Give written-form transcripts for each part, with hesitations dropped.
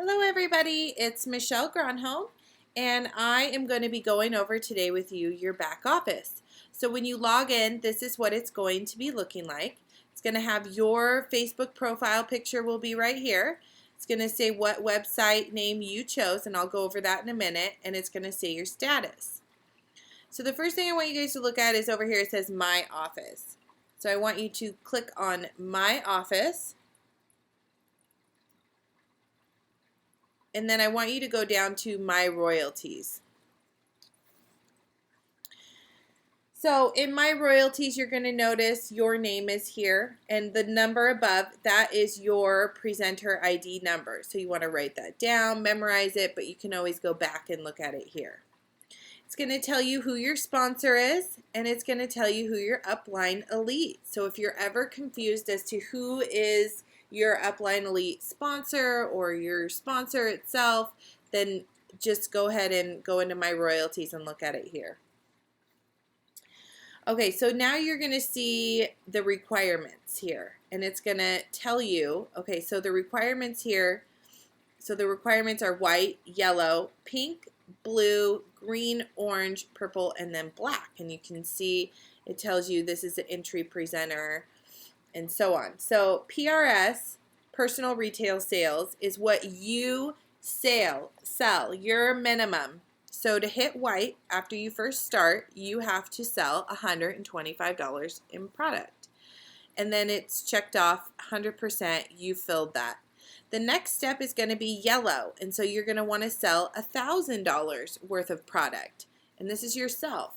Hello everybody, it's Michelle Gronholm and I am going to be going over today with you your back office. So when you log in, this is what it's going to be looking like. It's going to have your Facebook profile picture will be right here. It's going to say what website name you chose, and I'll go over that in a minute, and it's going to say your status. So the first thing I want you guys to look at is over here. It says My Office. So I want you to click on My Office. And then I want you to go down to My Royalties. So in My Royalties, you're going to notice your name is here, and the number above, that is your presenter ID number. So you want to write that down, memorize it, but you can always go back and look at it here. It's going to tell you who your sponsor is, and it's going to tell you who your Upline Elite. So if you're ever confused as to who is your Upline Elite sponsor or your sponsor itself, then just go ahead and go into My Royalties and look at it here. Okay, so now you're going to see the requirements here, and it's going to tell you, okay, so the requirements here, so the requirements are white, yellow, pink, blue, green, orange, purple, and then black. And you can see it tells you this is an entry presenter and so on. So PRS, personal retail sales, is what you sell, your minimum. So to hit white after you first start, you have to sell $125 in product. And then it's checked off 100%, you filled that. The next step is going to be yellow, and so you're going to want to sell $1,000 worth of product, and this is yourself.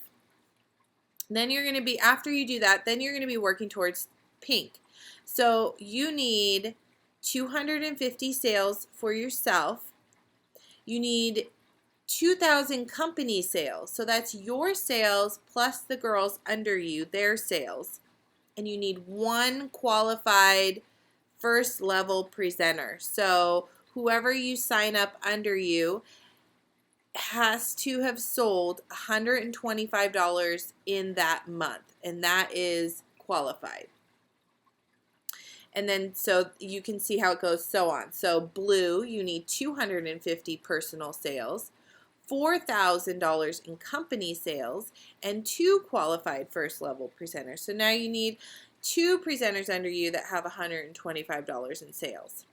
Then you're going to be, after you do that, then you're going to be working towards pink. So you need 250 sales for yourself. You need 2,000 company sales, so that's your sales plus the girls under you, their sales, and you need one qualified first level presenter. So whoever you sign up under you has to have sold $125 in that month, and that is qualified. And then so you can see how it goes so on. So blue, you need 250 personal sales, $4,000 in company sales, and 2 qualified first level presenters. So now you need 2 presenters under you that have $125 in sales.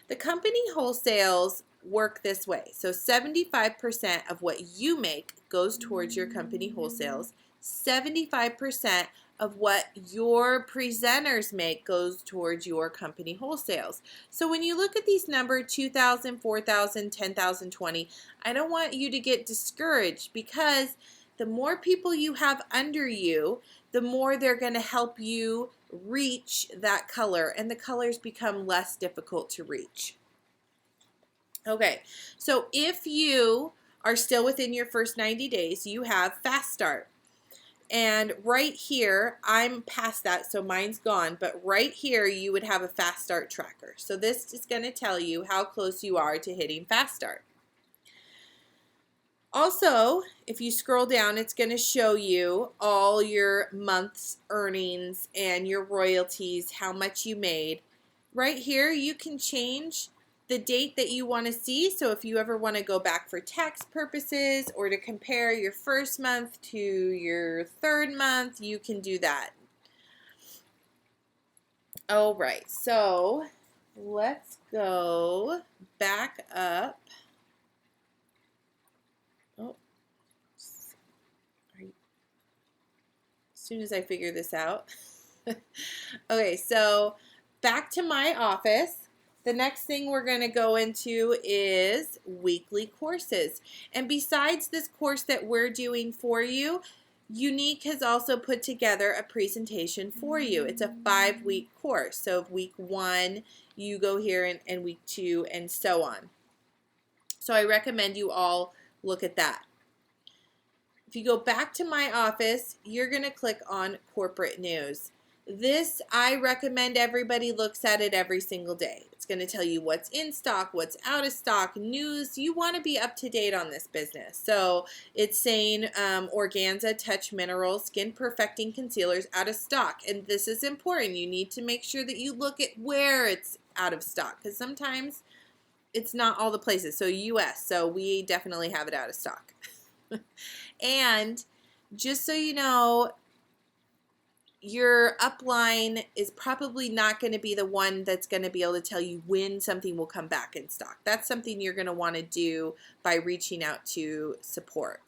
The company wholesales work this way. So 75% of what you make goes towards your company wholesales. 75% of what your presenters make goes towards your company wholesales. So when you look at these numbers, 2,000, 4,000, 10,000, 20, I don't want you to get discouraged, because the more people you have under you, the more they're going to help you reach that color, and the colors become less difficult to reach. Okay, so if you are still within your first 90 days, you have Fast Start. And right here, I'm past that, so mine's gone, but right here you would have a Fast Start tracker. So this is going to tell you how close you are to hitting Fast Start. Also, if you scroll down, it's going to show you all your month's earnings and your royalties, how much you made. Right here, you can change the date that you want to see. So if you ever want to go back for tax purposes or to compare your first month to your third month, you can do that. All right, so let's go back up. Oh, as soon as I figure this out. Okay, so back to My Office. The next thing we're going to go into is weekly courses. And besides this course that we're doing for you, Younique has also put together a presentation for you. It's a 5-week course. So week 1, you go here, and week 2, and so on. So I recommend you all look at that. If you go back to My Office, you're going to click on Corporate News. This, I recommend everybody looks at it every single day. It's going to tell you what's in stock, what's out of stock, news. You want to be up to date on this business. So it's saying Organza Touch Mineral Skin Perfecting Concealers out of stock. And this is important. You need to make sure that you look at where it's out of stock, because sometimes it's not all the places. So US, so we definitely have it out of stock. And just so you know, your upline is probably not going to be the one that's going to be able to tell you when something will come back in stock. That's something you're going to want to do by reaching out to support.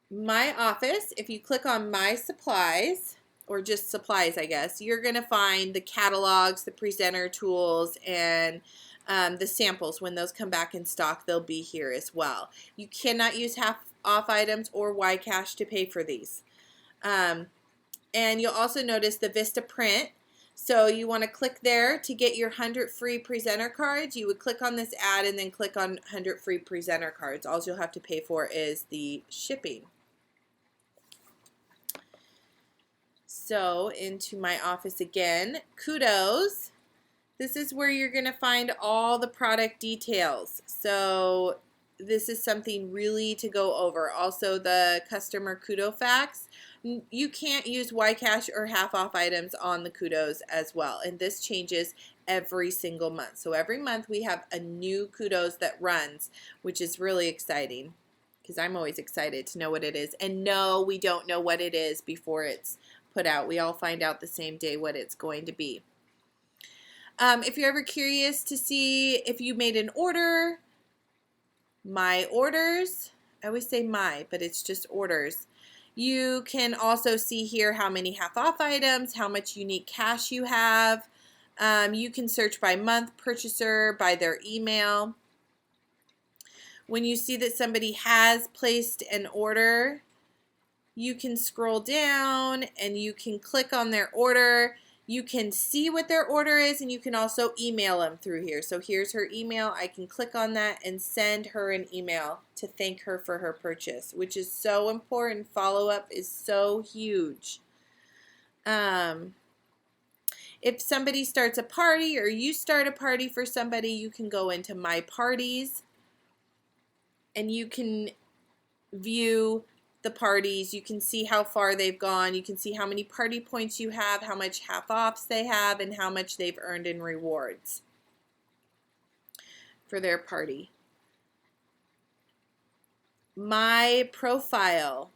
My office, if you click on my supplies, or just supplies, I guess, you're going to find the catalogs, the presenter tools, and the samples. When those come back in stock, they'll be here as well. You cannot use half off items or YCash to pay for these. And you'll also notice the Vista Print. So you want to click there to get your 100 free presenter cards. You would click on this ad and then click on 100 free presenter cards. All you'll have to pay for is the shipping. So into my office again, Kudos. This is where you're going to find all the product details. So this is something really to go over. Also the customer Kudo facts. You can't use YCash or half off items on the Kudos as well. And this changes every single month. So every month we have a new Kudos that runs, which is really exciting because I'm always excited to know what it is. And no, we don't know what it is before it's put out. We all find out the same day what it's going to be. If you're ever curious to see if you made an order, my orders, I always say my, but it's just orders. You can also see here how many half off items, how much unique cash you have. You can search by month, purchaser, by their email. When you see that somebody has placed an order, you can scroll down and you can click on their order. You can see what their order is, and you can also email them through here. So here's her email. I can click on that and send her an email to thank her for her purchase, which is so important. Follow-up is so huge. If somebody starts a party or you start a party for somebody, you can go into My Parties and you can view the parties. You can see how far they've gone. You can see how many party points you have, how much half offs they have, and how much they've earned in rewards for their party. My profile.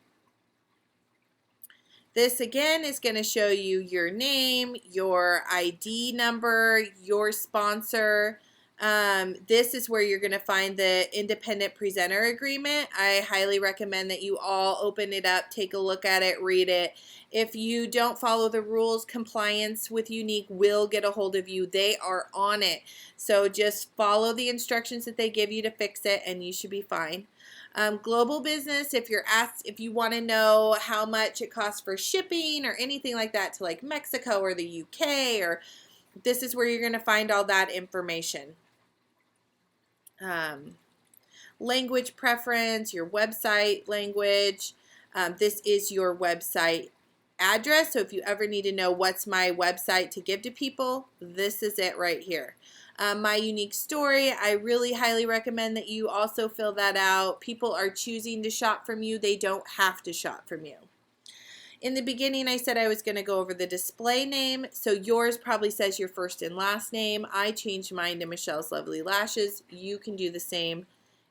This again is going to show you your name, your ID number, your sponsor. This is where you're going to find the independent presenter agreement. I highly recommend that you all open it up, take a look at it, read it. If you don't follow the rules, Compliance with Younique will get a hold of you. They are on it. So just follow the instructions that they give you to fix it and you should be fine. Global business, if you want to know how much it costs for shipping or anything like that to like Mexico or the UK, or this is where you're going to find all that information. Language preference, your website language. This is your website address. So if you ever need to know what's my website to give to people, this is it right here. My Younique story, I really highly recommend that you also fill that out. People are choosing to shop from you. They don't have to shop from you. In the beginning, I said I was going to go over the display name. So yours probably says your first and last name. I changed mine to Michelle's Lovely Lashes. You can do the same.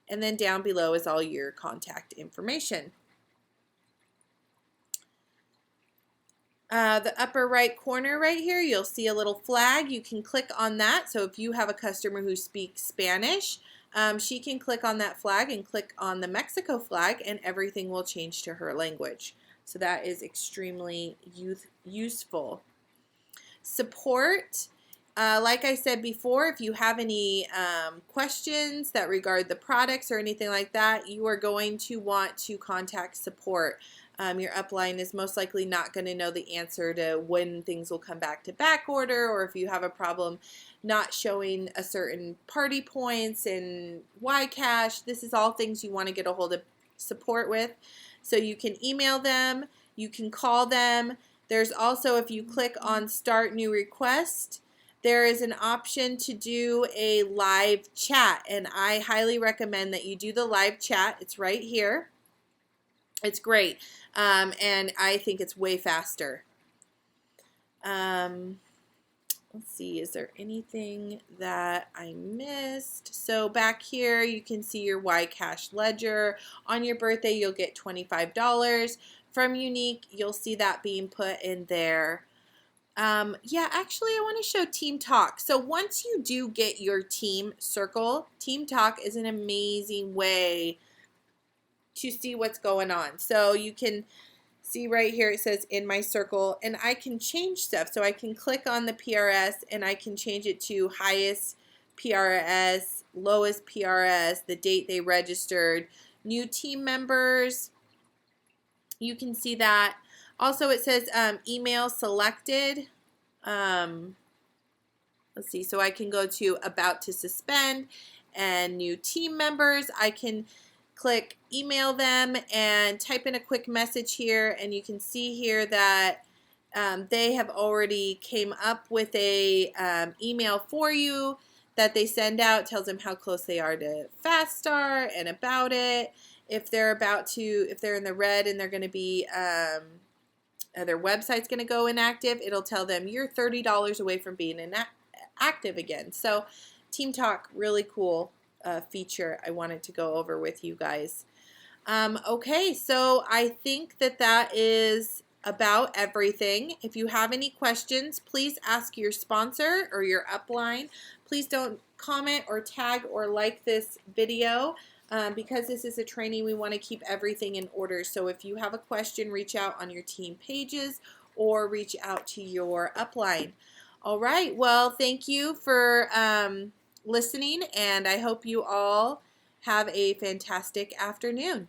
And then down below is all your contact information. The upper right corner right here, you'll see a little flag. You can click on that. So if you have a customer who speaks Spanish, she can click on that flag and click on the Mexico flag, and everything will change to her language. So that is extremely useful. Support. Like I said before, if you have any questions that regard the products or anything like that, you are going to want to contact support. Your upline is most likely not going to know the answer to when things will come back to back order, or if you have a problem not showing a certain party points and YCash. This is all things you want to get a hold of support with. So you can email them, you can call them. There's also, if you click on Start New Request, there is an option to do a live chat, and I highly recommend that you do the live chat. It's right here. It's great, and I think it's way faster. let's see, is there anything that I missed? So back here, you can see your YCash ledger. On your birthday, you'll get $25. From Younique, you'll see that being put in there. Yeah, actually, I want to show Team Talk. So once you do get your team circle, Team Talk is an amazing way to see what's going on. So you can see right here, it says in my circle, and I can change stuff. So I can click on the PRS and I can change it to highest PRS, lowest PRS, the date they registered, new team members. You can see that. Also, it says email selected. Let's see, so I can go to about to suspend and new team members. I can click email them and type in a quick message here, and you can see here that they have already came up with a email for you that they send out, tells them how close they are to Fast Start and about it. If they're in the red and they're going to be their website's going to go inactive, it'll tell them you're $30 away from being active again. So Team Talk, really cool feature I wanted to go over with you guys. Okay, so I think that is about everything. If you have any questions, please ask your sponsor or your upline. Please don't comment or tag or like this video. Because this is a training, we want to keep everything in order. So if you have a question, reach out on your team pages or reach out to your upline. All right, well, thank you for listening, and I hope you all have a fantastic afternoon.